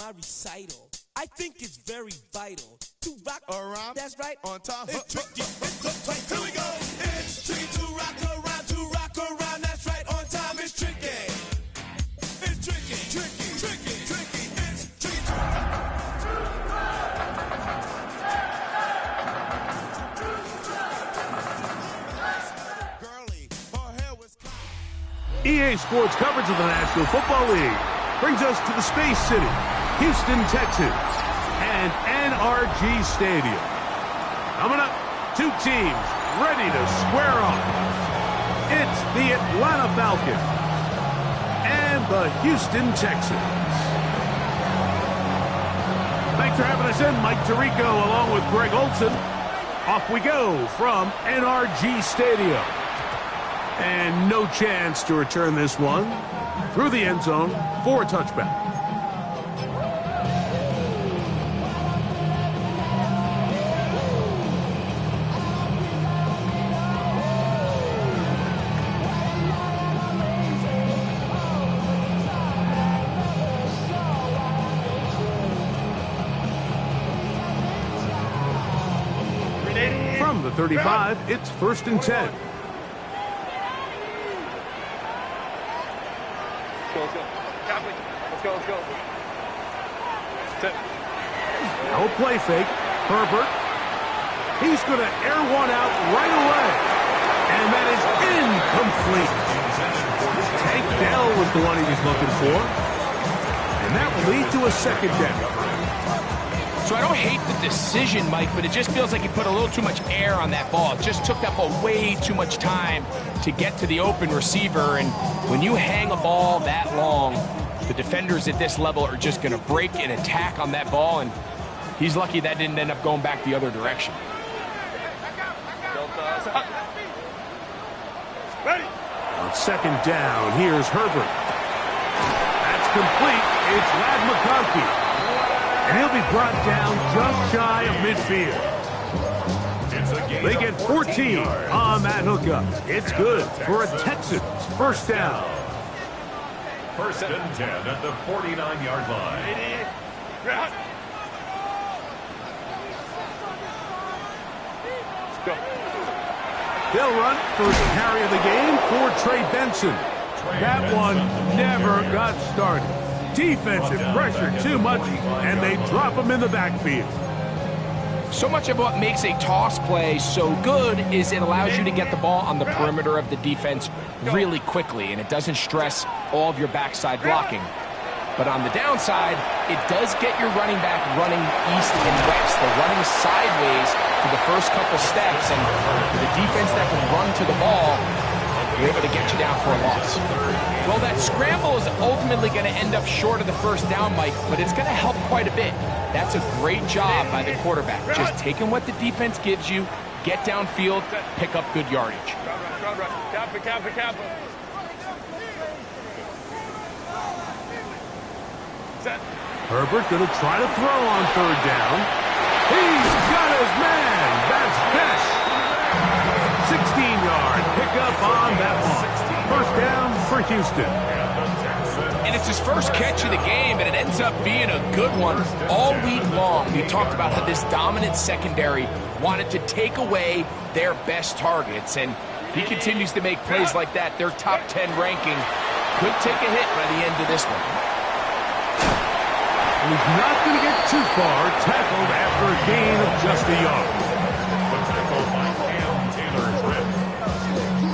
my recital. I think it's very vital to rock around. That's right. On time. It's tricky. It's so tight. Here we go. It's tricky to rock around. To rock around. That's right. On time. It's tricky. It's tricky. Tricky. Tricky. Tricky. It's tricky to Girly. Her hair was EA Sports coverage of the National Football League brings us to the Space City, Houston, Texas, and NRG Stadium. Coming up, two teams ready to square off. It's the Atlanta Falcons and the Houston Texans. Thanks for having us in, Mike Tirico, along with Greg Olson. Off we go from NRG Stadium. And no chance to return this one through the end zone for a touchback. From the 35, it's 1st and 10. Let's go. Let's go. No play fake. Herbert. He's going to air one out right away. And that is incomplete. Tank Dell was the one he was looking for. And that will lead to a second down. So I don't hate the decision, Mike, but it just feels like he put a little too much air on that ball. It just took that ball way too much time to get to the open receiver. And when you hang a ball that long, the defenders at this level are just going to break and attack on that ball. And he's lucky that didn't end up going back the other direction. On second down, here's Herbert. That's complete. It's Ladd McConkey. And he'll be brought down just shy of midfield. They get 14 on that hookup. It's good for a Texans first down. 1st and 10 at the 49-yard line. They'll run first carry of the game for Trey Benson. That one never got started. Defensive pressure too much, and they drop him in the backfield. So much of what makes a toss play so good is it allows you to get the ball on the perimeter of the defense really quickly, and it doesn't stress all of your backside blocking. But on the downside, it does get your running back running east and west. They're running sideways for the first couple steps, and the defense that can run to the ball, you're able to get you down for a loss. Well, that scramble is ultimately going to end up short of the first down, Mike, but it's going to help quite a bit. That's a great job by the quarterback. Just taking what the defense gives you, get downfield, pick up good yardage. Herbert going to try to throw on third down. He's got his man. That's Best. 16-yard pickup on that one. First down for Houston. And it's his first catch of the game, and it ends up being a good one. All week long, we talked about how this dominant secondary wanted to take away their best targets. And if he continues to make plays like that, their top 10 ranking could take a hit by the end of this one. He's not going to get too far, tackled after a gain of just a yard. The tackle by Cam Taylor-Britt.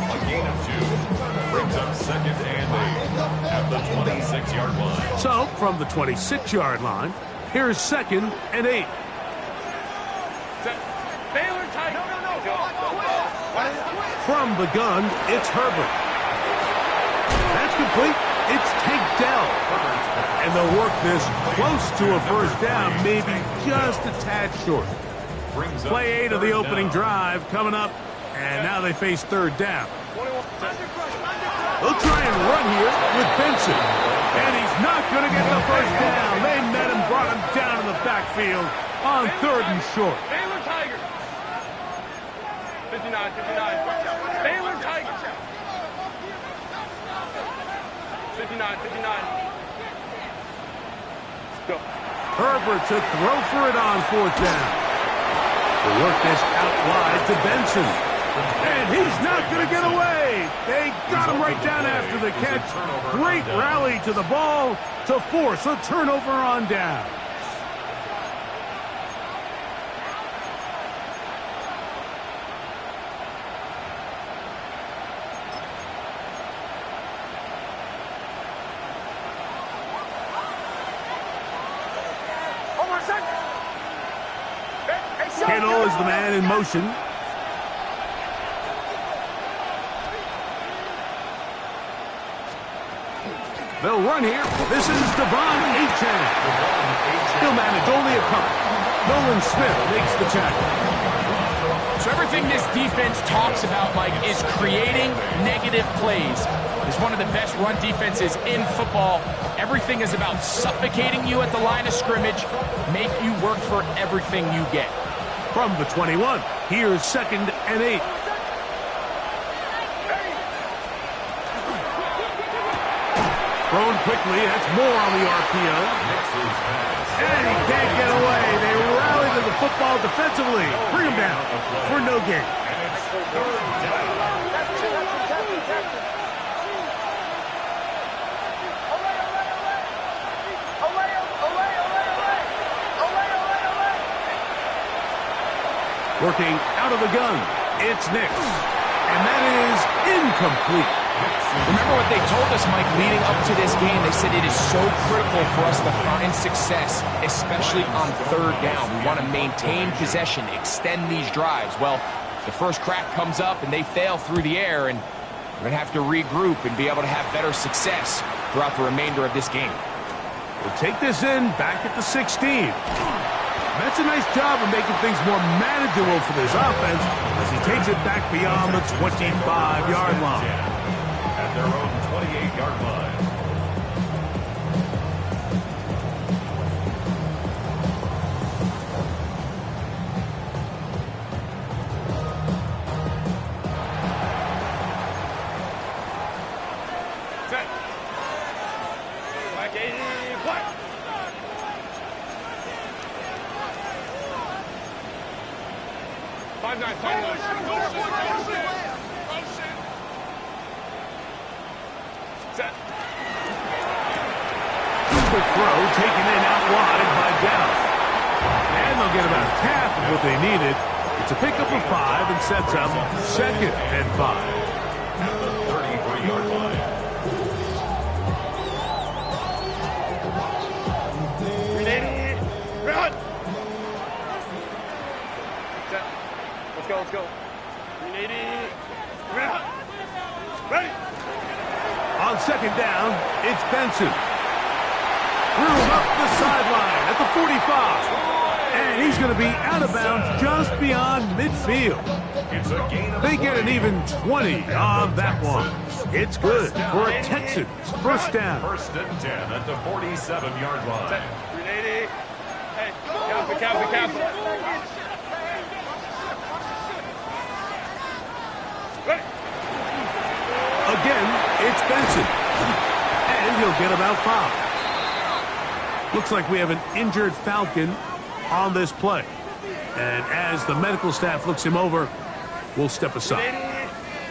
A gain of 2 brings up 2nd and 8 at the 26-yard line. So, from the 26-yard line, here's 2nd and 8. From the gun, it's Herbert. That's complete. It's Tank Dell. And they'll work this close to a first down, maybe just a tad short. Play 8 of the opening drive coming up, and now they face third down. They'll try and run here with Benson. And he's not going to get the first down. They met him, brought him down in the backfield on 3rd and short. Baylor Tigers. 59. Baylor Tigers. 59. Go. Herbert to throw for it on 4th down. They work this out wide to Benson. And he's not going to get away. They got him right down after the catch. Great rally to the ball to force a turnover on down. Kittle is the man in motion. They'll run here. This is Devon Achane. He'll manage only a couple. Nolan Smith makes the tackle. So everything this defense talks about, Mike, is creating negative plays. It's one of the best run defenses in football. Everything is about suffocating you at the line of scrimmage, make you work for everything you get. From the 21, here's 2nd and 8. Thrown quickly, that's more on the RPO. And he can't get away. They rally to the football defensively. Bring him down for no gain. And it's 3rd down. Working out of the gun, it's Nix. And that is incomplete. Remember what they told us, Mike, leading up to this game? They said it is so critical for us to find success, especially on 3rd down. We want to maintain possession, extend these drives. Well, the first crack comes up and they fail through the air, and we're going to have to regroup and be able to have better success throughout the remainder of this game. We'll take this in back at the 16. That's a nice job of making things more manageable for this offense as he takes it back beyond the 25-yard line. At their own 28-yard line. Set. Back 80, play. Five nine. Set. Quick throw taken in out wide by Dallas. And they'll get about half of what they needed. It's a pickup of 5 and sets up 2nd and 5. At the 33-yard line. Run. Set. Let's go. 380. Run. Ready. On 2nd down, it's Benson. Room up the sideline at the 45. And he's going to be out of bounds just beyond midfield. It's a gain of They get an even 20 on that one. It's good for a Texans 1st down. 1st and 10 at the 47-yard line. Set. 380. Hey, careful. Ready. Again, it's Benson. And he'll get about 5. Looks like we have an injured Falcon on this play. And as the medical staff looks him over, we'll step aside.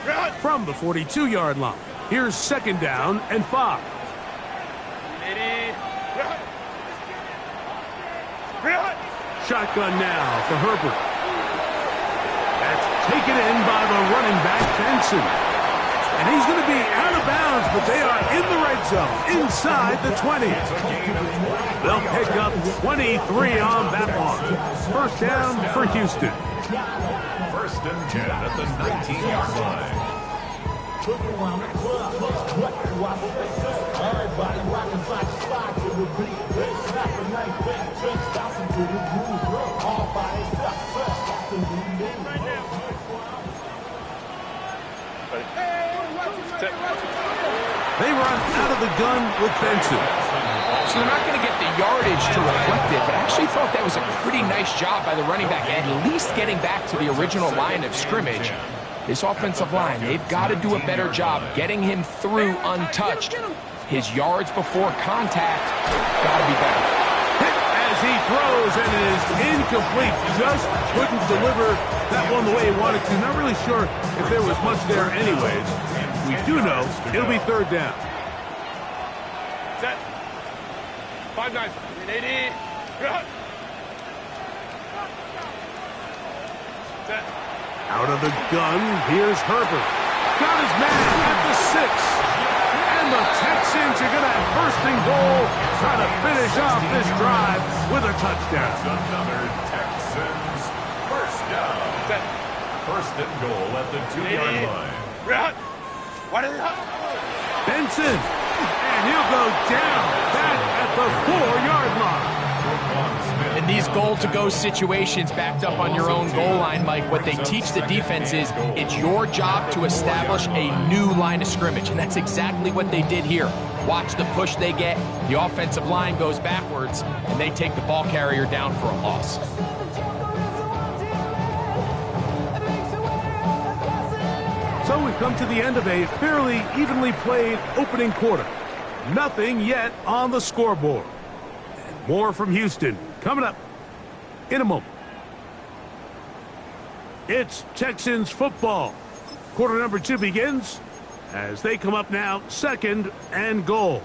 Run. From the 42-yard line, here's 2nd down and 5. 380. Run. Shotgun now for Herbert. That's taken in by the running back, Benson. And he's going to be out of bounds, but they are in the red zone, inside the 20. They'll pick up 23 on that one. 1st down for Houston. 1st and 10 at the 19-yard line. They run out of the gun with Benson. So they're not going to get the yardage to reflect it, but I actually thought that was a pretty nice job by the running back, at least getting back to the original line of scrimmage. This offensive line, they've got to do a better job getting him through untouched. His yards before contact got to be better. Hit as Incomplete. Just couldn't deliver that one the way he wanted to. Not really sure if there was much there anyways. We do know it'll be third down. Set. 5-9. 80. Run. Set. Out of the gun, here's Herbert. Got his man at the 6. And the Texans are going to have first and goal, try to finish off this drive with a touchdown. Another Texans first down. Set. First and goal at the 2-yard line. Run. What is it? Benson, and he'll go down back at the 4-yard line. In these goal-to-go situations backed up on your own goal line, Mike, what they teach the defense is it's your job to establish a new line of scrimmage, and that's exactly what they did here. Watch the push they get. The offensive line goes backwards, and they take the ball carrier down for a loss. So we've come to the end of a fairly evenly played opening quarter. Nothing yet on the scoreboard. And more from Houston coming up in a moment. It's Texans football. Quarter number 2 begins as they come up now, second and goal.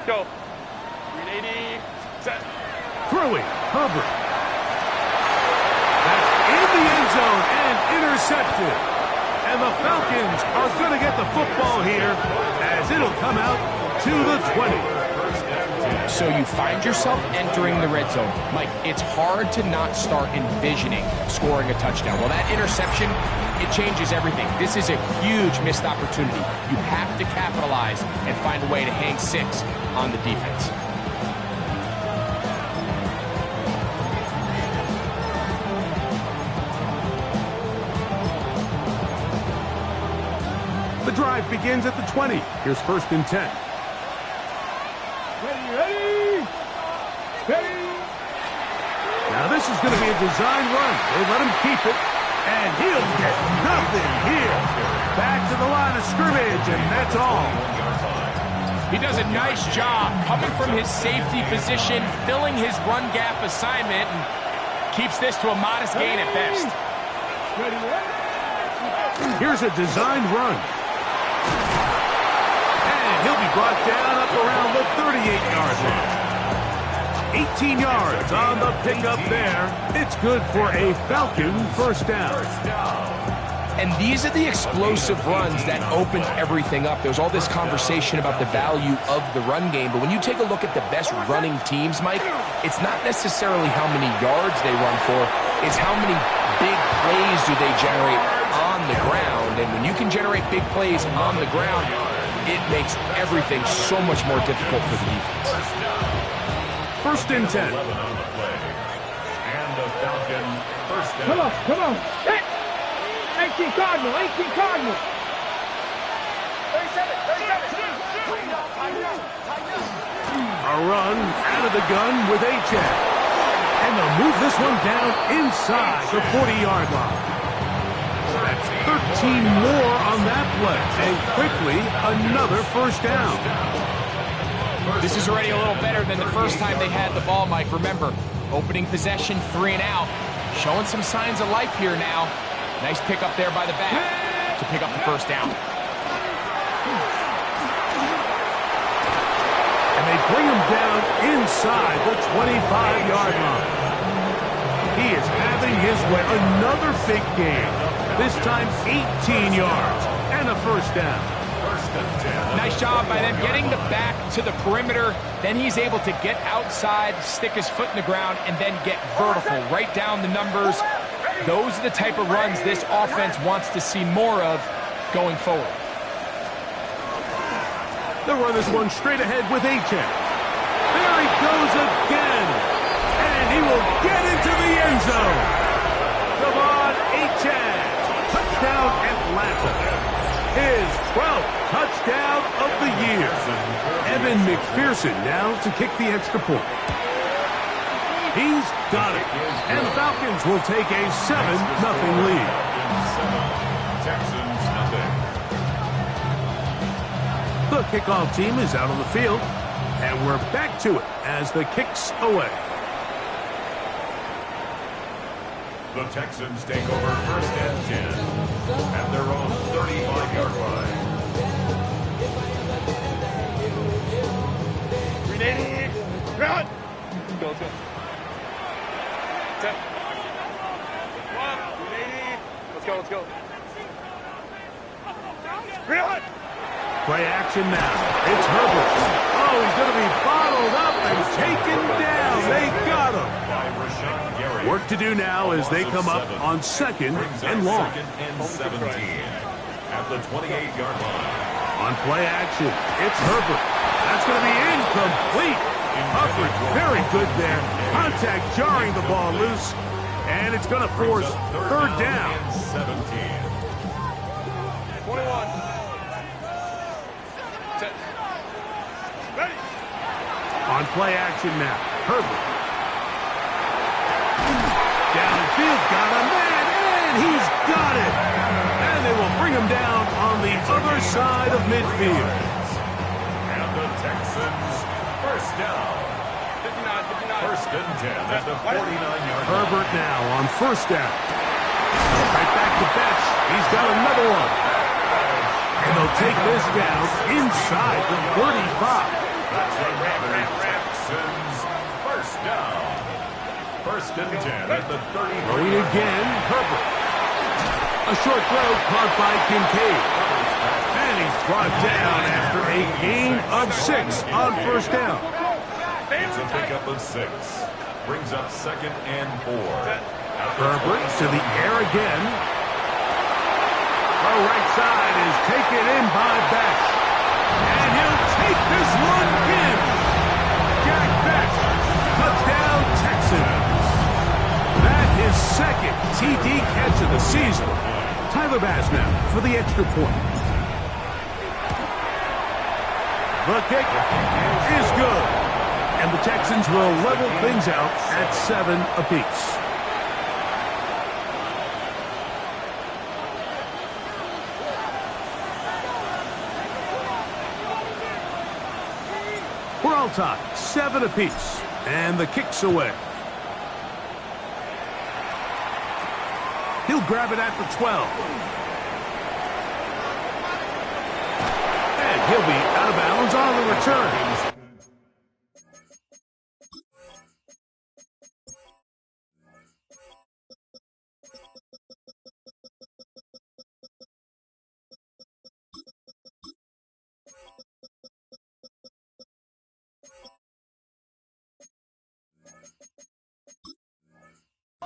Go. 380. Set. Throwing, Herbert. That's in the end zone and intercepted. And the Falcons are going to get the football here as it'll come out to the 20. So you find yourself entering the red zone. Mike, it's hard to not start envisioning scoring a touchdown. Well, that interception, it changes everything. This is a huge missed opportunity. You have to capitalize and find a way to hang 6 on the defense. The drive begins at the 20. Here's first and 10. Now this is going to be a design run. They let him keep it, and he'll get nothing here. Back to the line of scrimmage, and that's all. He does a nice job coming from his safety position, filling his run gap assignment, and keeps this to a modest gain at best. Here's a designed run. And he'll be brought down up around the 38-yard line. 18 yards on the pickup there. It's good for a Falcon first down. And these are the explosive runs that open everything up. There's all this conversation about the value of the run game, but when you take a look at the best running teams, Mike, it's not necessarily how many yards they run for, it's how many big plays do they generate on the ground. And when you can generate big plays on the ground, it makes everything so much more difficult for the defense. First and 10. 11 on the play. And the Falcon first down. Come on. Hit. 18 Cardinal. 18 Cardinal. 37. A run out of the gun with Achane. And they'll move this one down inside the 40-yard line. That's 13 more on that play. And quickly, another first down. This is already a little better than the first time they had the ball, Mike. Remember, opening possession, 3 and out. Showing some signs of life here now. Nice pick up there by the back to pick up the first down. And they bring him down inside the 25-yard line. He is having his way. Another big game. This time 18 yards and a first down. Nice job by them getting the back to the perimeter. Then he's able to get outside, stick his foot in the ground, and then get vertical. Right down the numbers. Those are the type of runs this offense wants to see more of going forward. They'll run this one straight ahead with Achane. There he goes again. And he will get into the end zone. Devon Achane. Touchdown Atlanta. His 12th touchdown of the year. Evan McPherson now to kick the extra point. He's got it. And the Falcons will take a 7-0 lead. Texans nothing. The kickoff team is out on the field, and we're back to it as the kick's away. The Texans take over first and 10 at their own 35-yard line. 380. Run. Let's go. 10. 1. 380. Let's go. Run. Play action now. It's Herbert. Oh, he's going to be bottled up and taken down. They got him. By Rashawn Gary. Work to do now as they come up on second and long. Second and 17 at the 28-yard line. On play action, it's Herbert. That's going to be incomplete. Coverage very good there. Contact jarring the ball loose. And it's going to force third down. 17. 21. Ready. On play action now, Herbert. Downfield, got a man, and he's got it. And they will bring him down on the other side of midfield. And the Texans first down. 59. First and 10 at the 49-yard line. Herbert now on first down. Right back to Betts. He's got another one. And they'll take this down inside the 35. That's another Texans first down. First and 10 at the 30. Throwing again, Herbert. A short throw caught by Kincaid. And he's brought down after a gain of 6 on first down. It's a pickup of 6. Brings up second and 4. Herbert to the air again. The right side is taken in by Beck. And he'll take this one in. Jack Beck. Touchdown, Texans. That is second TD catch of the season. Tyler Bass now for the extra point. The kick is good. And the Texans will level things out at 7 apiece. We're all tied, 7 apiece, and the kick's away. He'll grab it at the 12. And he'll be out of bounds on the return.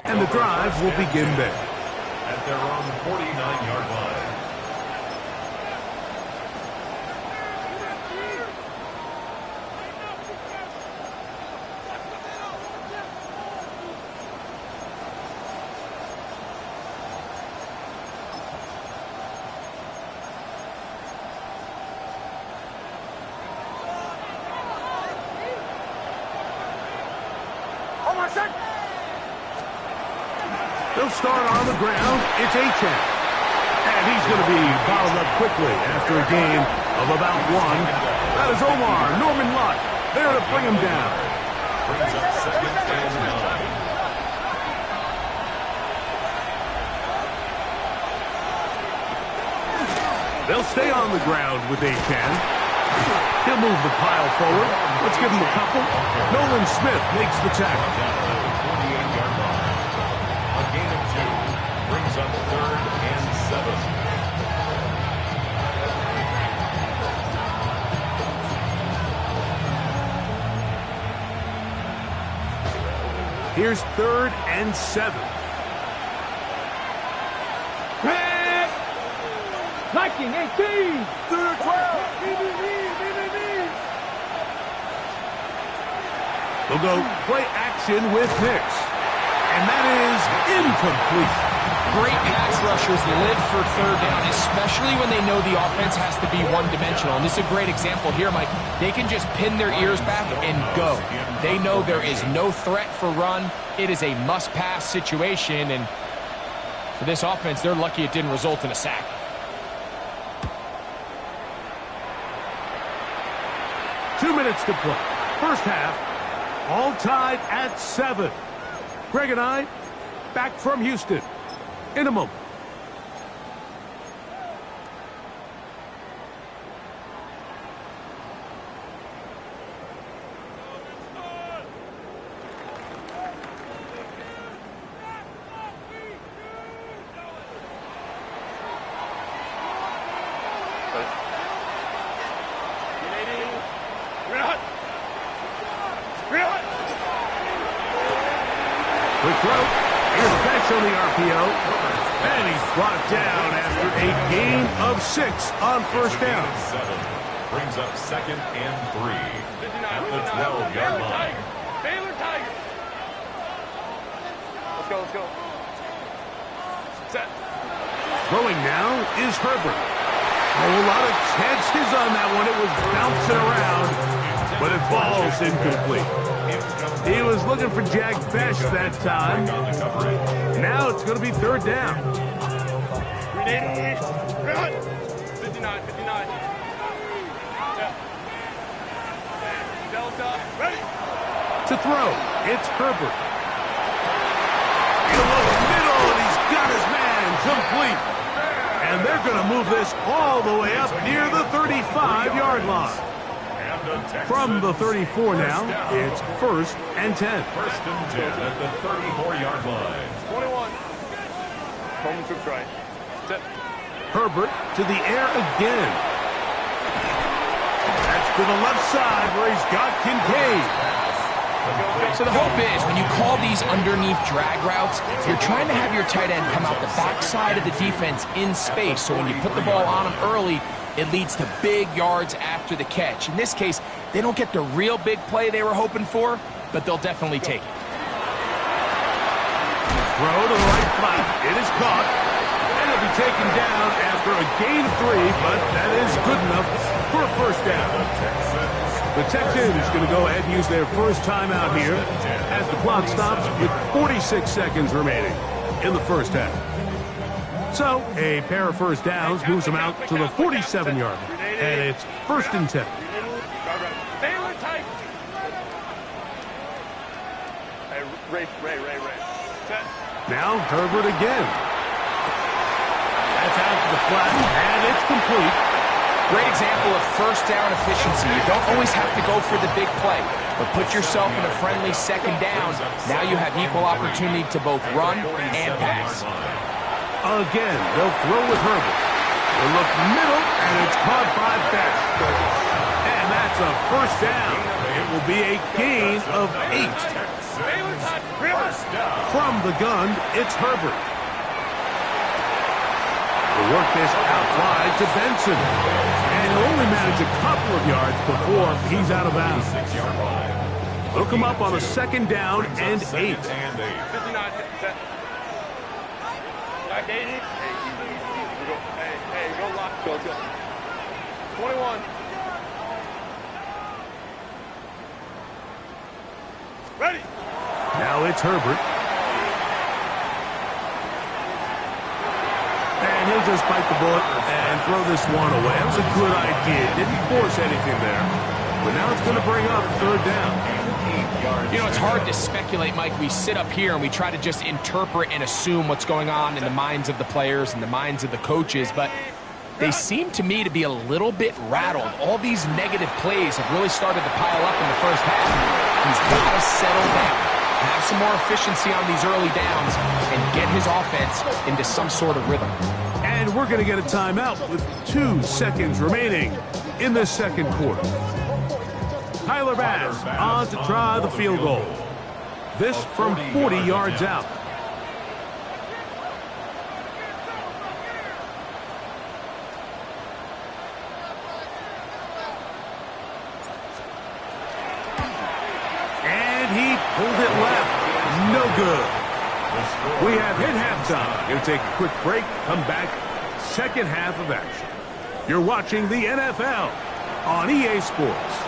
And the drive will begin there. At their own 49-yard line. They'll start on the ground. It's Achane. And he's going to be bottled up quickly after a gain of about 1. That is Omar Norman Lott there to bring him down. Brings up second and 9. They'll stay on the ground with Achane. He'll move the pile forward. Let's give him a couple. Nolan Smith makes the tackle. 48-yard line. A gain of 2 brings up third and 7. Here's third and 7. Liking 18. Third 12. They'll go play action with Hicks. And that is incomplete. Great pass rushers live for third down, especially when they know the offense has to be one-dimensional. And this is a great example here, Mike. They can just pin their ears back and go. They know there is no threat for run. It is a must-pass situation, and For this offense, they're lucky it didn't result in a sack. Two minutes to play. First half, all tied at 7. Greg and I, back from Houston in a moment. Quick throw. Here's Besh on the RPO. And he's brought down after a gain of 6 on first down. 7 brings up 2nd and 3 at the 12-yard line. Baylor Tigers. Let's go, let's go. Set. Throwing now is Herbert. A lot of chances on that one. It was bouncing around, but it falls incomplete. He was looking for Jack Besh that time. Now it's going to be 3rd down. 59, 59. Delta, ready. To throw, it's Herbert. He'll look middle, and he's got his man complete. And they're going to move this all the way up near the 35-yard line. From the 34 now, it's 1st and 10. 1st and 10 at the 34-yard line. 21. Coleman trips right. Set. Herbert to the air again. That's to the left side where he's got Kincaid. So the hope is when you call these underneath drag routes, you're trying to have your tight end come out the backside of the defense in space. So when you put the ball on him early, it leads to big yards after the catch. In this case, they don't get the real big play they were hoping for, but they'll definitely take it. Throw to the right flat. It is caught. And it'll be taken down after a gain of 3, but that is good enough for a first down. The Texans going to go ahead and use their first timeout here as the clock stops with 46 seconds remaining in the first half. So, a pair of first downs moves them out to the 47-yard line, and it's 1st and 10. Baylor Tigers. Hey, Ray. Set. Now, Herbert again. That's out to the flat, and it's complete. Great example of first down efficiency. You don't always have to go for the big play, but put yourself in a friendly 2nd down. Now you have equal opportunity to both run and pass. Again, they'll throw with Herbert. They'll look middle, and it's caught by Besh. And that's a first down. It will be a gain of 8. From the gun, it's Herbert. They'll work this out wide to Benson. And he'll only manage a couple of yards before he's out of bounds. They'll come up on a 2nd down and 8. 59, set. Back 80. Hey, go. Hey, go lock. Go. 21. Ready. Now it's Herbert. And he'll just bite the bullet and throw this one away. That was a good idea. Didn't force anything there. But now it's going to bring up 3rd down. You know, it's hard to speculate, Mike. We sit up here and we try to just interpret and assume what's going on in the minds of the players and the minds of the coaches, but they seem to me to be a little bit rattled. All these negative plays have really started to pile up in the first half. He's got to settle down, have some more efficiency on these early downs, and get his offense into some sort of rhythm. And we're going to get a timeout with 2 seconds remaining in the 2nd quarter. Tyler Bass on to try the field goal. This from 40 yards out. And he pulled it left. No good. We have hit halftime. We'll take a quick break, come back, 2nd half of action. You're watching the NFL on EA Sports.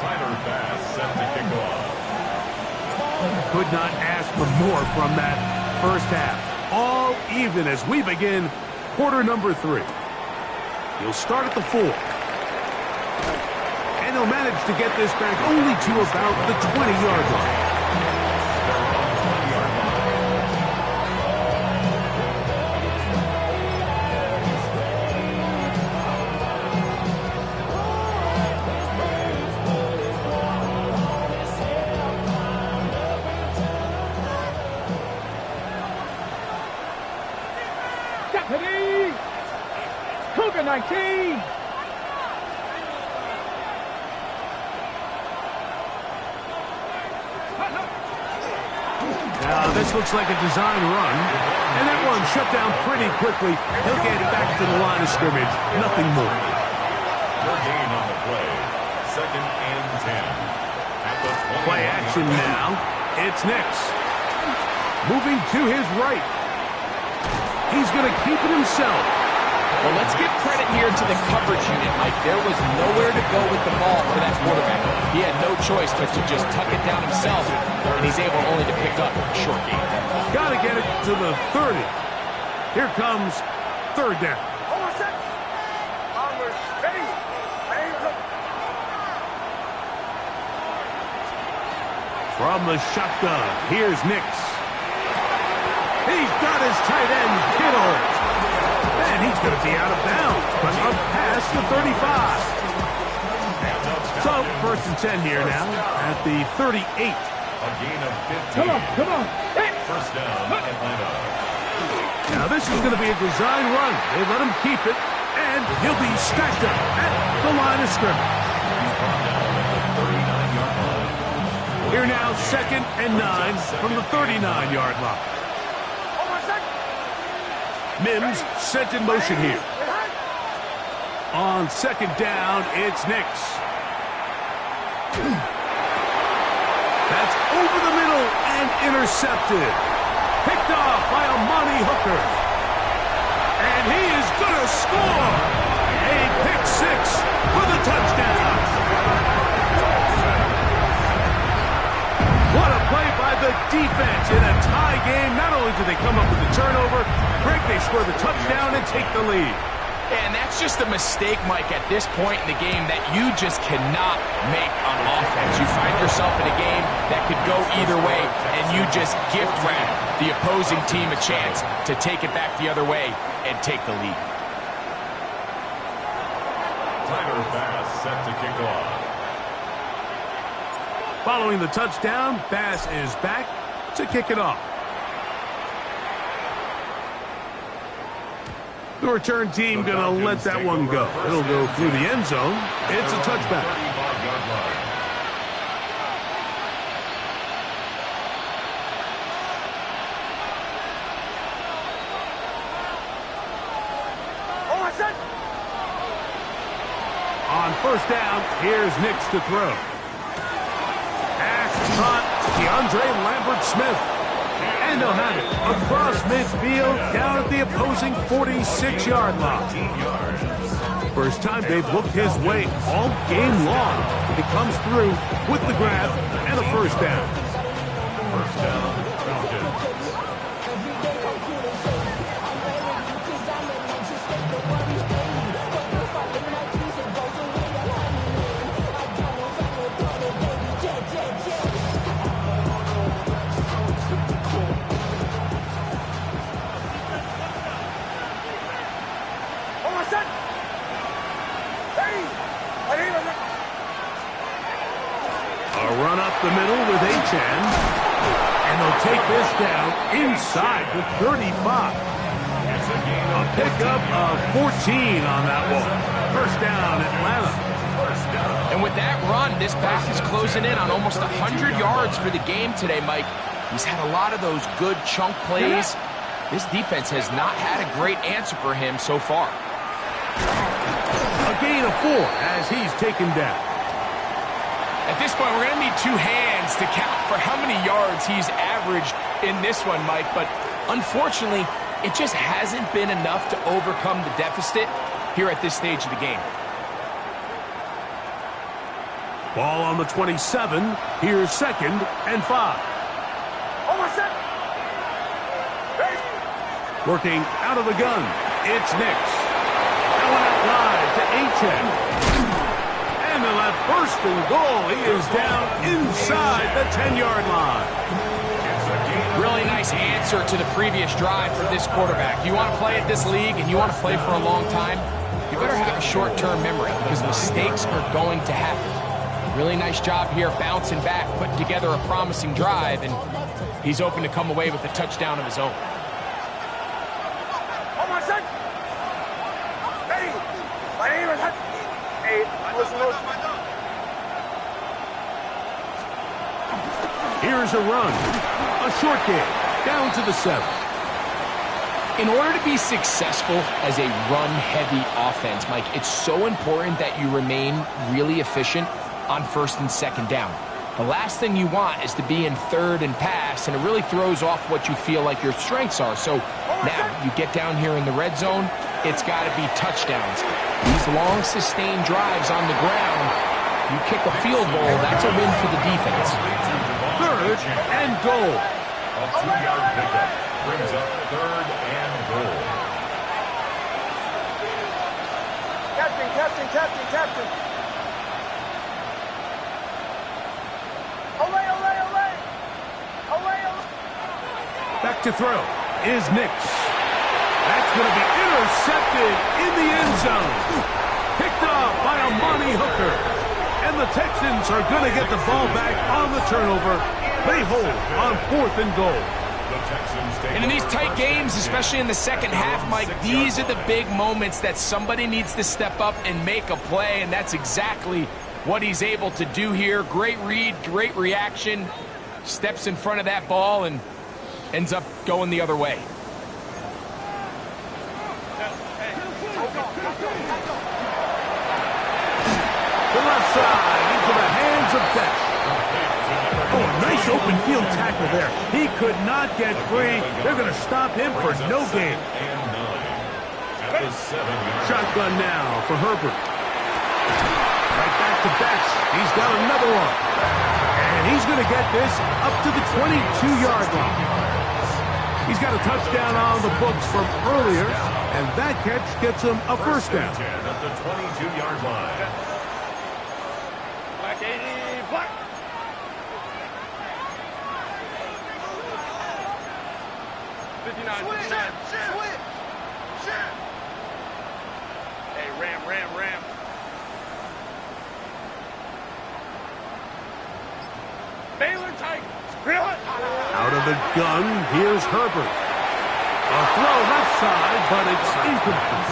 Tyler Bass set to kick off. Could not ask for more from that first half. All even as we begin quarter number 3. He'll start at the 4. And he'll manage to get this back only to about the 20-yard line. Deputy! Cougar 19! Now, this looks like a design run, and that one shut down pretty quickly. He'll get back to the line of scrimmage, nothing more. No gain on the play. 2nd and 10. At the 20. Play action now. It's Nix. Moving to his right. He's going to keep it himself. Well, let's give credit here to the coverage unit, Mike. There was nowhere to go with the ball for that quarterback. He had no choice but to just tuck it down himself, and he's able only to pick up a short gain. Got to get it to the 30. Here comes 3rd down. From the shotgun, here's Nix. He's got his tight end, Kittle. And he's going to be out of bounds, but up past the 35. So, 1st and 10 here now at the 38. A gain of 15. Come on! Hey! 1st down, Atlanta. Now, this is going to be a design run. They let him keep it, and he'll be stacked up at the line of scrimmage. Here now, 2nd and 9 from the 39-yard line. Mims sent in motion here. On 2nd down, it's Nix. That's over the middle and intercepted. Picked off by Amani Hooker. And he is going to score. A pick 6 for the touchdown. What a play by the defense in a tie game. Not only did they come up with the turnover, Greg, they score the touchdown and take the lead. And that's just a mistake, Mike, at this point in the game that you just cannot make on offense. You find yourself in a game that could go either way, and you just gift wrap the opposing team a chance to take it back the other way and take the lead. Tyler Bass set to kick off. Following the touchdown, Bass is back to kick it off. The return team going to let that one go. It'll go through the end zone. It's a touchback. 35-yard line. On 1st down, here's Nix to throw. Pass caught, DeAndre Lambert-Smith. And they'll have it across midfield down at the opposing 46-yard line. First time they've looked his way all game long. He comes through with the grab and a 1st down. 1st down, Falcons. A run up the middle with Achane. And they'll take this down inside the 35. A pickup of 14 on that one. 1st down, Atlanta. And with that run, this back is closing in on almost 100 yards for the game today, Mike. He's had a lot of those good chunk plays. This defense has not had a great answer for him so far. A gain of 4 as he's taken down. At this point, we're going to need 2 hands to count for how many yards he's averaged in this one, Mike. But unfortunately, it just hasn't been enough to overcome the deficit here at this stage of the game. Ball on the 27. Here's 2nd and 5. Working out of the gun, it's Nix. Going out wide to Achane. And they'll have first and goal. He is down inside the 10-yard line. Really nice answer to the previous drive from this quarterback. You want to play at this league and you want to play for a long time, you better have a short-term memory because mistakes are going to happen. Really nice job here bouncing back, putting together a promising drive, and he's open to come away with a touchdown of his own. Here's a run. A short game. Down to the 7. In order to be successful as a run-heavy offense, Mike, it's so important that you remain really efficient on first and second down. The last thing you want is to be in third and pass, and it really throws off what you feel like your strengths are. So now you get down here in the red zone, it's got to be touchdowns. These long, sustained drives on the ground, you kick a field goal, that's a win for the defense. Third and goal. A 2-yard pickup brings up third and goal. Captain. Olay. Back to throw is Nix. That's going to be intercepted in the end zone. Picked up by Amani Hooker. And the Texans are going to get the ball back on the turnover. They hold on 4th and goal. And in these tight games, especially in the second half, Mike, these are the big moments that somebody needs to step up and make a play, and that's exactly what he's able to do here. Great read, great reaction, steps in front of that ball and ends up going the other way. The left side into the hands of Beck. Oh, a nice open field tackle there. He could not get free. They're going to stop him for no gain. Shotgun now for Herbert. Right back to Beck. He's got another one. And he's going to get this up to the 22-yard line. He's got a touchdown on the books from earlier, and that catch gets him a first down. At the 22-yard line. Black. 59. Hey, ram. Baylor Tigers. Out of the gun, here's Herbert. A throw left side, but it's incomplete.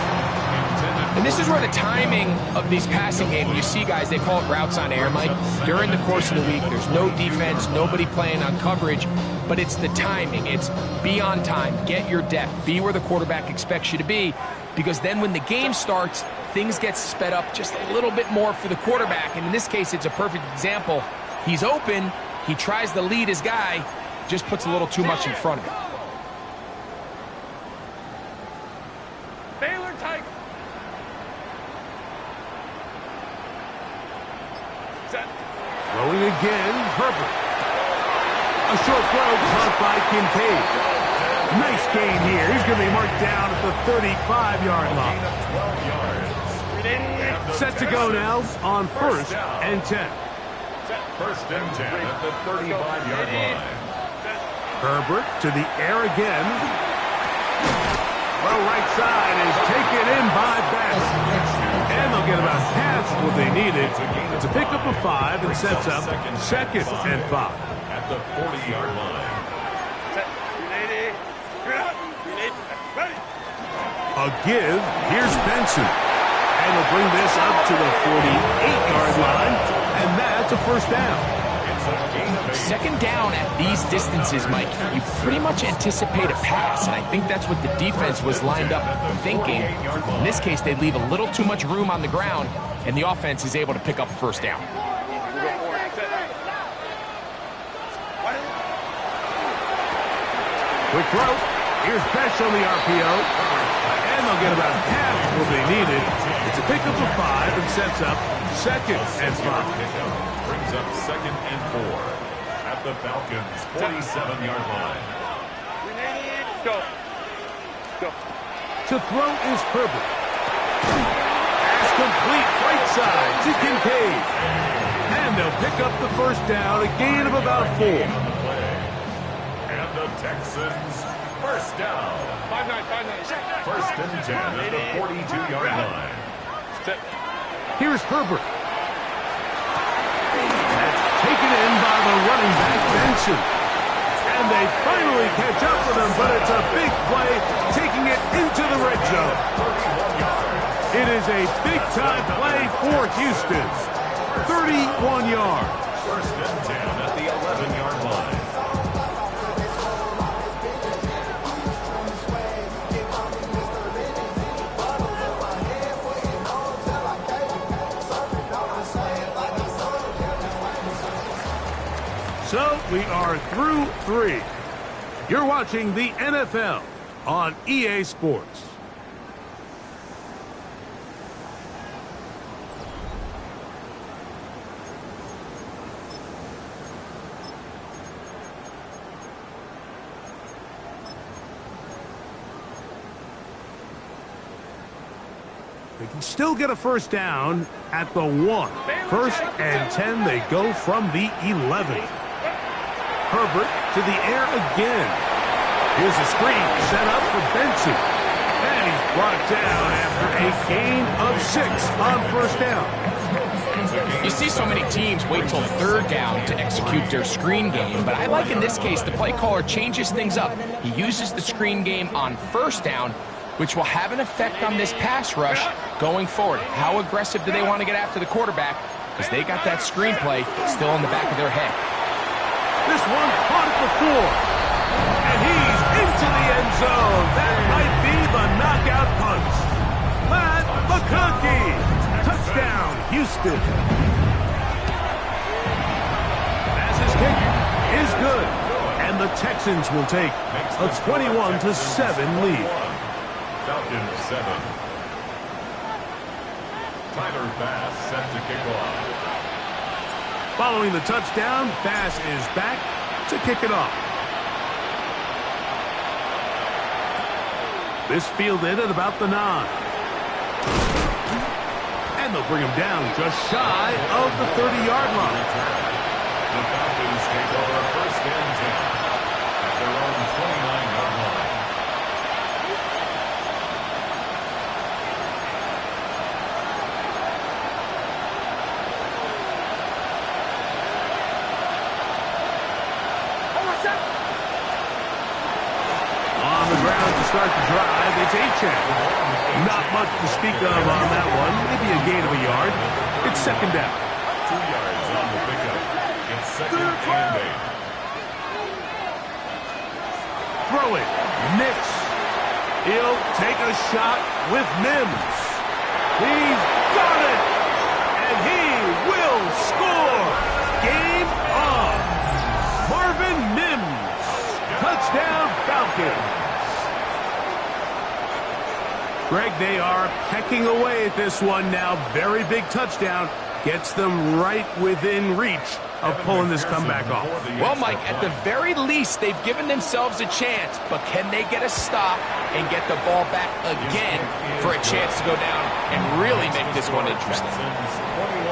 And this is where the timing of these passing games, you see guys, they call it routes on air, Mike. During the course of the week, there's no defense, nobody playing on coverage, but it's the timing. It's be on time, get your depth, be where the quarterback expects you to be, because then when the game starts, things get sped up just a little bit more for the quarterback. And in this case, it's a perfect example. He's open, he tries to lead his guy, just puts a little too much in front of him. Baylor Tigers. Throwing again, Herbert. A short throw caught by Kincaid. Nice gain here. He's going to be marked down at the 35-yard line. Set to go now on 1st and 10. First and 10 at the 35-yard line. Herbert to the air again. Well, right side is taken in by Bass. And they'll get about half what they needed. It's a pickup of 5 and sets up 2nd and 5. At the 40-yard line. A give. Here's Benson. And they'll bring this up to the 48-yard line. And that's a first down. Second down at these distances, Mike, you pretty much anticipate a pass, and I think that's what the defense was lined up thinking. In this case, they leave a little too much room on the ground, and the offense is able to pick up a first down. Quick throw. Here's Besh on the RPO. And they'll get about half what they needed. It's a pickup of 5 and sets up 2nd and 5. Brings up 2nd and 4. At at the Falcons' 47-yard line. Go. Go. To throw is Herbert. Pass complete right side to Kincaid. And they'll pick up the first down, a gain of about 4. And the Texans, first down. 5-9. First and 10 at the 42-yard line. Here's Herbert. That's taken in by the running back, Benson. And they finally catch up with him, but it's a big play, taking it into the red zone. It is a big-time play for Houston. 31 yards. First and 10 at the 11-yard line. So we are through 3. You're watching the NFL on EA Sports. They can still get a first down at the 1. First and 10, they go from the 11. Herbert to the air again. Here's a screen set up for Benson. And he's brought down after a gain of 6 on first down. You see so many teams wait till third down to execute their screen game, but I like in this case the play caller changes things up. He uses the screen game on first down, which will have an effect on this pass rush going forward. How aggressive do they want to get after the quarterback? Because they got that screen play still in the back of their head. This one caught at the 4. And he's into the end zone. That might be the knockout punch. Matt McConkey. Touchdown, Houston. Pass's kick is good. And the Texans will take a 21-7 lead. Falcons 7. Tyler Bass set to kick off. Following the touchdown, Bass is back to kick it off. This fielded at about the 9. And they'll bring him down just shy of the 30-yard line. The Falcons take over first and 10 at their own 29-yard line. Start the drive, it's Achane. Not much to speak of on that one. Maybe a gain of a yard. It's second down. 2 yards on the pickup. It's second and 8. Throw it. Nix. He'll take a shot with Mims. He's got it. And he will score. Game on. Marvin Mims. Touchdown Falcons. Greg, they are pecking away at this one now. Very big touchdown. Gets them right within reach of pulling this comeback off. Well, Mike, at the very least, they've given themselves a chance, but can they get a stop and get the ball back again for a chance to go down and really make this one interesting? Texans 21,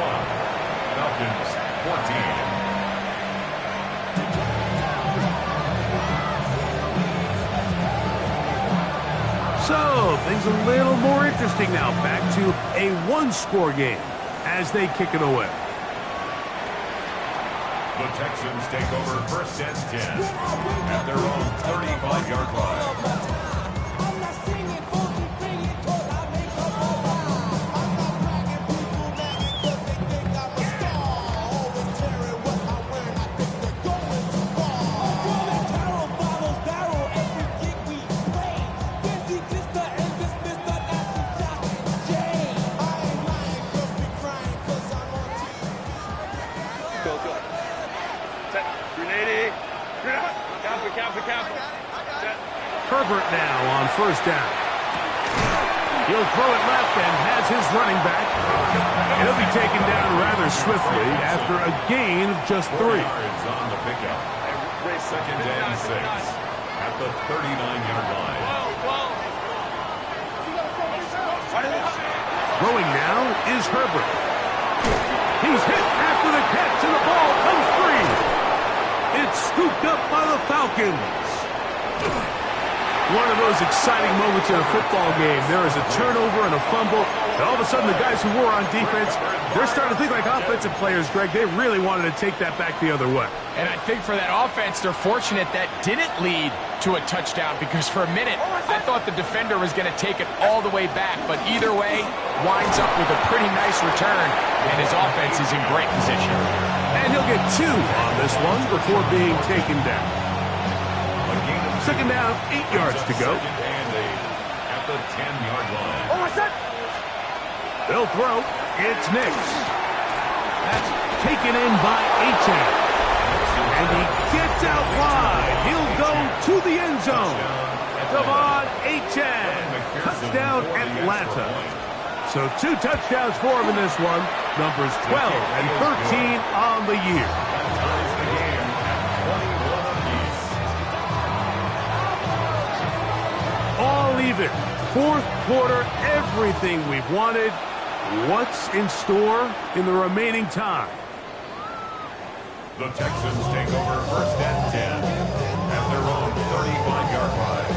Falcons 14. So, things a little more interesting now. Back to a one-score game as they kick it away. The Texans take over first and 10 at their own 35-yard line. Herbert now on first down. He'll throw it left and has his running back. He'll be taken down rather swiftly after a gain of just 3. Yards on the pickup. Second and 6 at the 39-yard line. Throwing now is Herbert. He's hit after the catch, and the ball comes free. It's scooped up by the Falcons. One of those exciting moments in a football game. There is a turnover and a fumble, and all of a sudden the guys who were on defense, they're starting to think like offensive players, Greg. They really wanted to take that back the other way. And I think for that offense, they're fortunate that didn't lead to a touchdown, because for a minute, I thought the defender was going to take it all the way back, but either way, winds up with a pretty nice return, and his offense is in great position. And he'll get 2 on this one before being taken down. Second down, 8 yards to go. Second and 8 at the 10-yard line. They'll throw. It's Nix. That's taken in by Achane. And he gets out wide. He'll go to the end zone. Devon Achane. Touchdown, Atlanta. So 2 touchdowns for him in this one. Numbers 12 and 13 on the year. All even. Fourth quarter, everything we've wanted. What's in store in the remaining time? The Texans take over first and 10 at their own 35-yard line.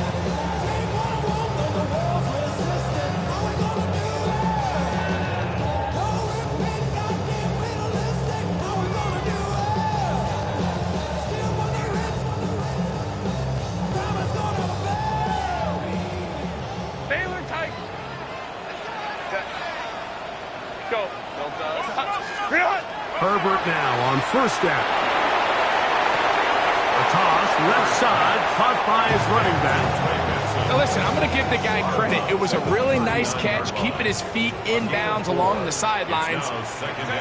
Baylor tight. Go. Herbert now on first down. A toss, left side, caught by his running back. Now listen, I'm going to give the guy credit. It was a really nice catch, keeping his feet inbounds along the sidelines.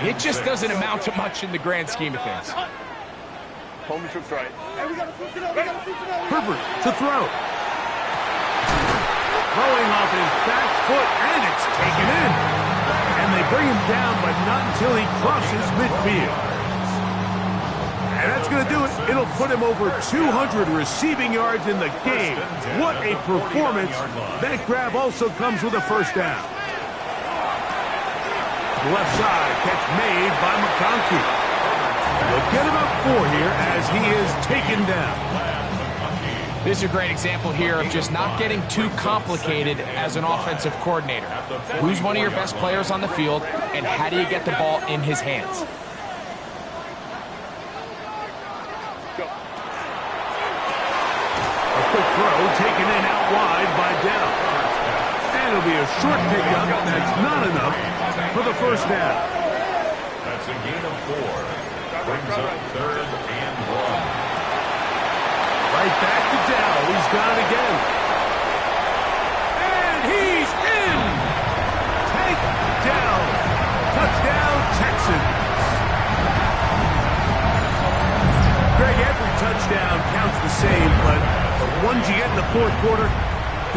It just doesn't amount to much in the grand scheme of things. Home troops right. Herbert to throw. Throwing off his back foot, and it's taken in. And they bring him down, but not until he crosses midfield. And that's going to do it. It'll put him over 200 receiving yards in the game. What a performance. That grab also comes with a first down. Left side, catch made by McConkey. They'll get him up 4 here as he is taken down. This is a great example here of just not getting too complicated as an offensive coordinator. Who's one of your best players on the field, and how do you get the ball in his hands? A quick throw taken in out wide by Dell. And it'll be a short pickup. That's not enough for the first down. That's a gain of 4. Brings up third and 1. Right back to Dell. He's got it again. And he's in. Tank Dell. Touchdown, Texans. Greg, every touchdown counts the same, but the ones you get in the fourth quarter,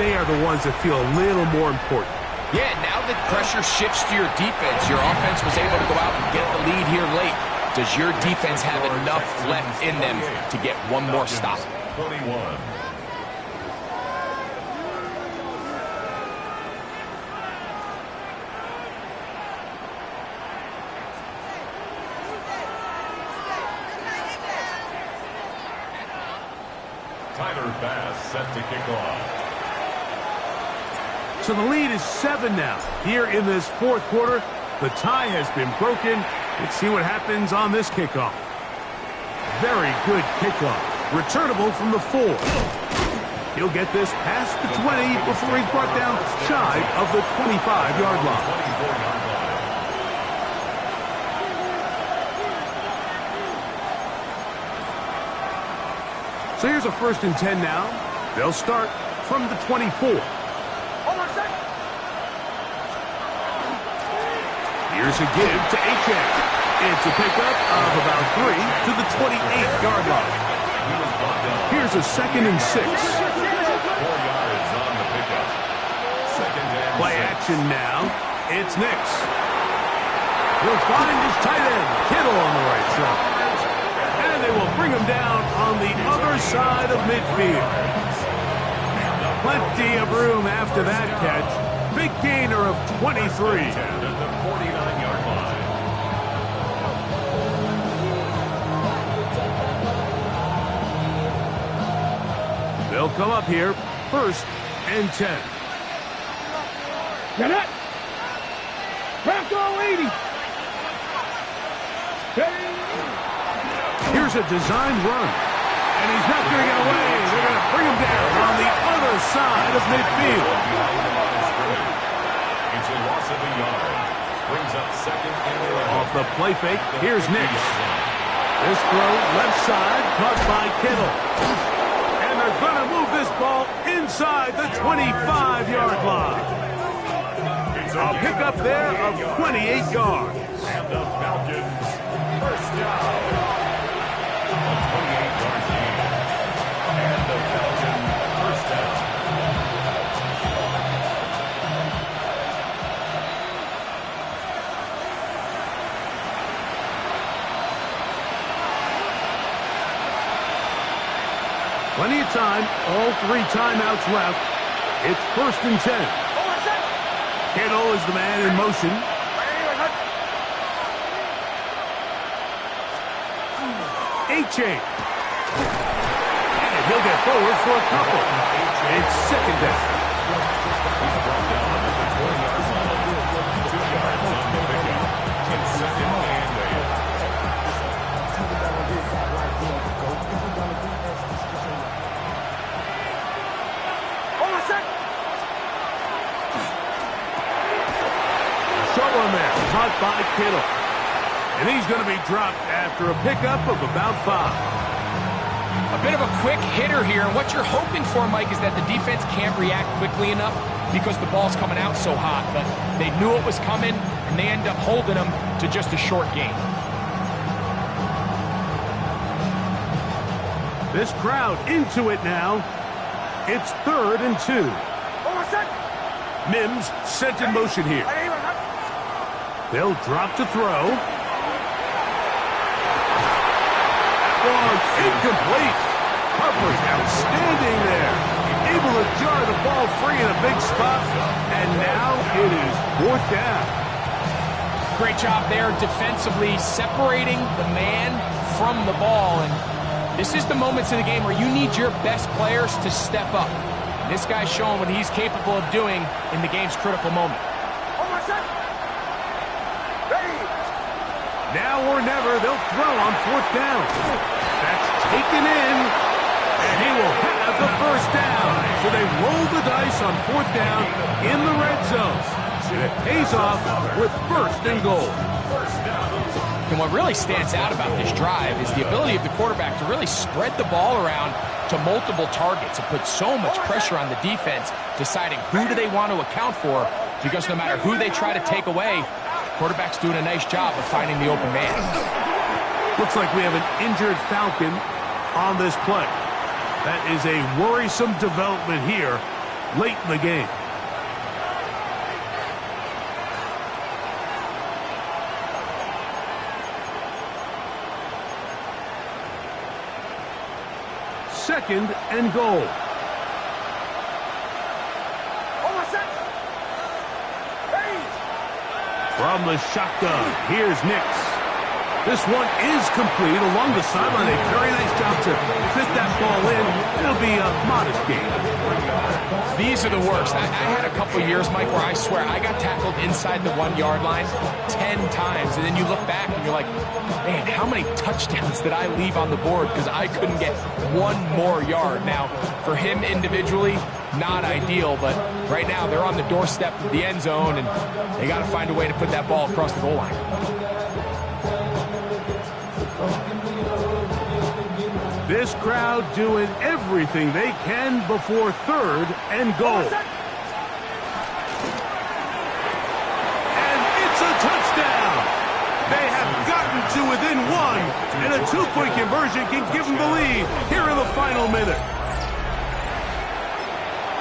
they are the ones that feel a little more important. Yeah, now that pressure shifts to your defense, your offense was able to go out and get the lead here late. Does your defense have enough left in them to get one more stop? 21. Tyler Bass set to kick off. So the lead is 7 now. Here in this fourth quarter, the tie has been broken. Let's see what happens on this kickoff. Very good kickoff. Returnable from the 4. He'll get this past the 20 before he's brought down shy of the 25-yard line. 24-yard line. So here's a 1st and 10 now. They'll start from the 24. Here's a give to Achane. It's a pickup of about 3 to the 28-yard line. Here's a 2nd and 6. 4 yards on the pickup. Second and Play 6. action now. It's Nix. He'll find his tight end, Kittle, on the right side. And they will bring him down on the other side of midfield. Plenty of room after that catch. Big gainer of 23. At the 49-yard line. They'll come up here, 1st and 10. Get it. Bronco 80. Here's a designed run. And he's not going to get away. They're going to bring him down on the other side of midfield. It's a loss of a yard. Brings up 2nd and 11. Off the play fake, here's Nix. This throw left side, caught by Kittle. And they're going to move this ball inside the 25-yard line. A pickup there of 28 yards. And the Falcons, 1st down. A 28-yard gain. And the Falcons, 1st down. Plenty of time, all 3 timeouts left. It's 1st and 10. Kittle is the man in motion. A-chain. And he'll get forward for a couple. It's 2nd down. He's brought down at the 20-yard line. 2 yards on the pickup. It's 2nd and 8. Short one there, caught by Kittle. And he's going to be dropped after a pickup of about 5. A bit of a quick hitter here. What you're hoping for, Mike, is that the defense can't react quickly enough because the ball's coming out so hot. But they knew it was coming, and they end up holding them to just a short gain. This crowd into it now. It's 3rd and 2. Mims sent in motion here. They'll drop to throw. Incomplete. Harper's outstanding there. Able to jar the ball free in a big spot. And now it is 4th down. Great job there defensively, separating the man from the ball. And this is the moments in the game where you need your best players to step up. This guy's showing what he's capable of doing in the game's critical moment. Now or never, they'll throw on 4th down. That's taken in, and he will have the 1st down. So they roll the dice on 4th down in the red zone. And it pays off with 1st and goal. And what really stands out about this drive is the ability of the quarterback to really spread the ball around to multiple targets and put so much pressure on the defense, deciding who do they want to account for, because no matter who they try to take away, quarterback's doing a nice job of finding the open man. Looks like we have an injured Falcon on this play. That is a worrisome development here late in the game. Second and goal. From the shotgun, here's Nix. This one is complete along the sideline. A very nice job to fit that ball in. It'll be a modest gain. These are the worst. I had a couple years, Mike, where I swear I got tackled inside the 1-yard line 10 times. And then you look back and you're like, man, how many touchdowns did I leave on the board because I couldn't get one more yard? Now, for him individually, not ideal, but right now they're on the doorstep of the end zone, and they got to find a way to put that ball across the goal line. This crowd doing everything they can before 3rd and goal. And it's a touchdown. They have gotten to within 1, and a 2-point conversion can give them the lead here in the final minute.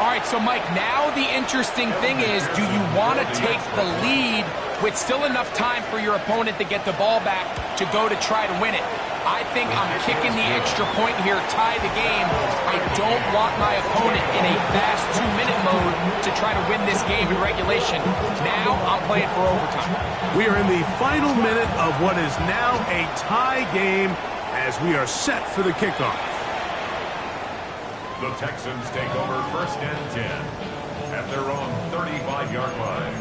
All right, so Mike, now the interesting thing is, do you want to take the lead with still enough time for your opponent to get the ball back to go to try to win it? I think I'm kicking the extra point here, tie the game. I don't want my opponent in a fast 2-minute mode to try to win this game in regulation. Now I'm playing for overtime. We are in the final minute of what is now a tie game as we are set for the kickoff. The Texans take over 1st and 10 at their own 35-yard line.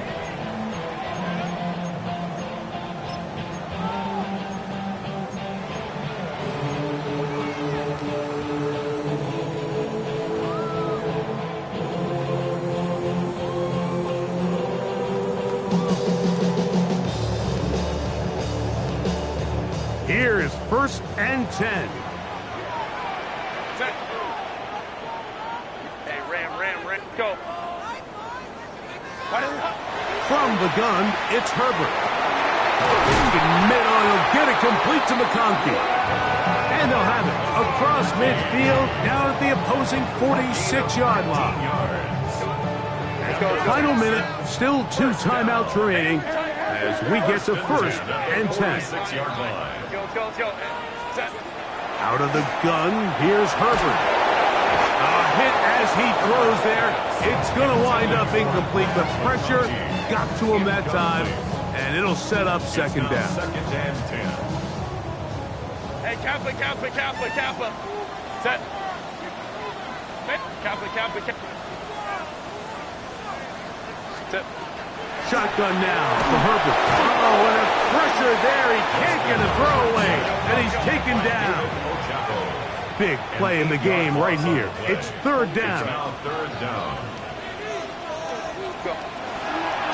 Here is 1st and 10. Set. Hey, ram, go. From the gun, it's Herbert. He'll get it complete to McConkey. And they'll have it across midfield down at the opposing 46-yard line. Final minute, still 2 timeouts remaining as we get to 1st and 10. Go. Set. Out of the gun, here's Herbert. A hit as he throws there. It's going to wind up incomplete. The pressure got to him that time, and it'll set up 2nd down. 2nd and 10. Hey, Kappa. Set. Hey, Kappa. Set. Shotgun now for Herbert. Oh, and a pressure there. He can't get a throwaway, and he's taken down. Big play in the game right here. It's 3rd down. Now 3rd down.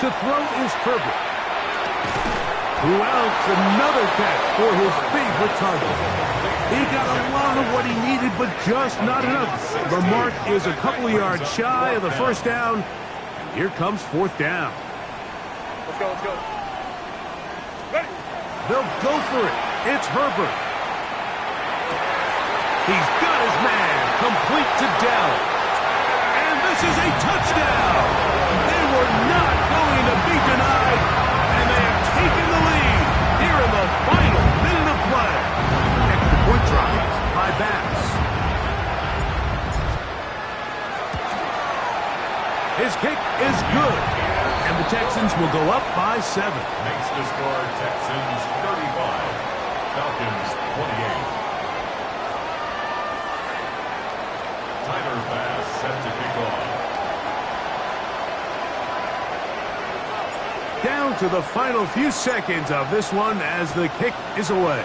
To throw is Herbert. Who else? Another catch for his favorite target. He got a lot of what he needed, but just not enough. The mark is a couple of yards shy of the 1st down. And here comes 4th down. Let's go. Ready. They'll go for it. It's Herbert. He's got his man complete to Dell. And this is a touchdown. They were not going to be denied, and they have taken the lead here in the final minute of play. Extra point try by Bass. His kick is good, and the Texans will go up by 7. Makes the score Texans 35, Falcons 28. Tyler Bass set to kick off. Down to the final few seconds of this one as the kick is away.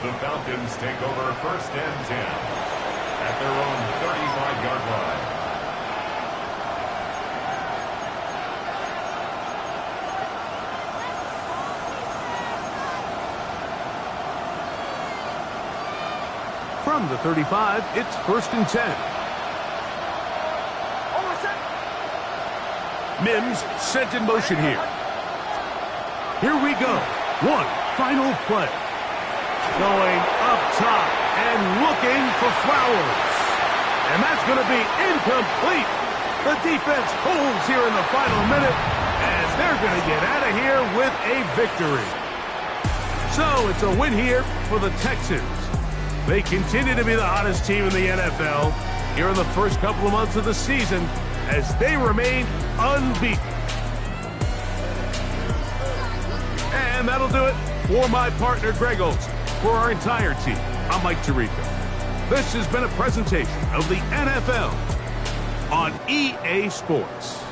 The Falcons take over 1st and 10 at their own 35-yard line. From the 35, it's 1st and 10. Mims sent in motion here. Here we go. One final play. Going up top and looking for Flowers. And that's going to be incomplete. The defense holds here in the final minute, and they're going to get out of here with a victory. So it's a win here for the Texans. They continue to be the hottest team in the NFL here in the first couple of months of the season as they remain unbeaten. And that'll do it for my partner, Greg Olson. For our entire team, I'm Mike Tirico. This has been a presentation of the NFL on EA Sports.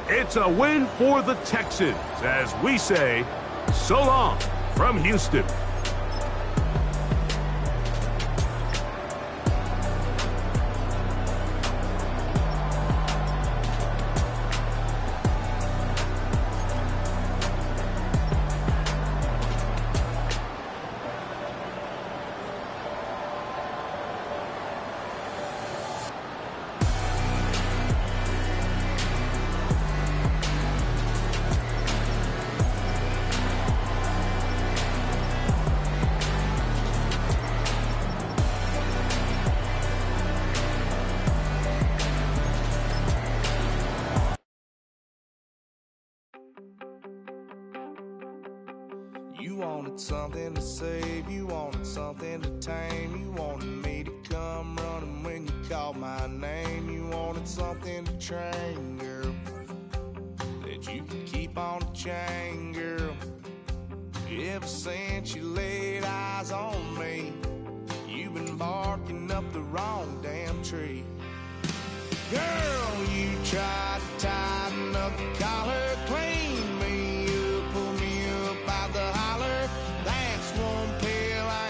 It's a win for the Texans as we say, so long from Houston. wanted something to save, you wanted something to tame. You wanted me to come running when you called my name. You wanted something to train, girl, that you could keep on the chain, girl. Ever since you laid eyes on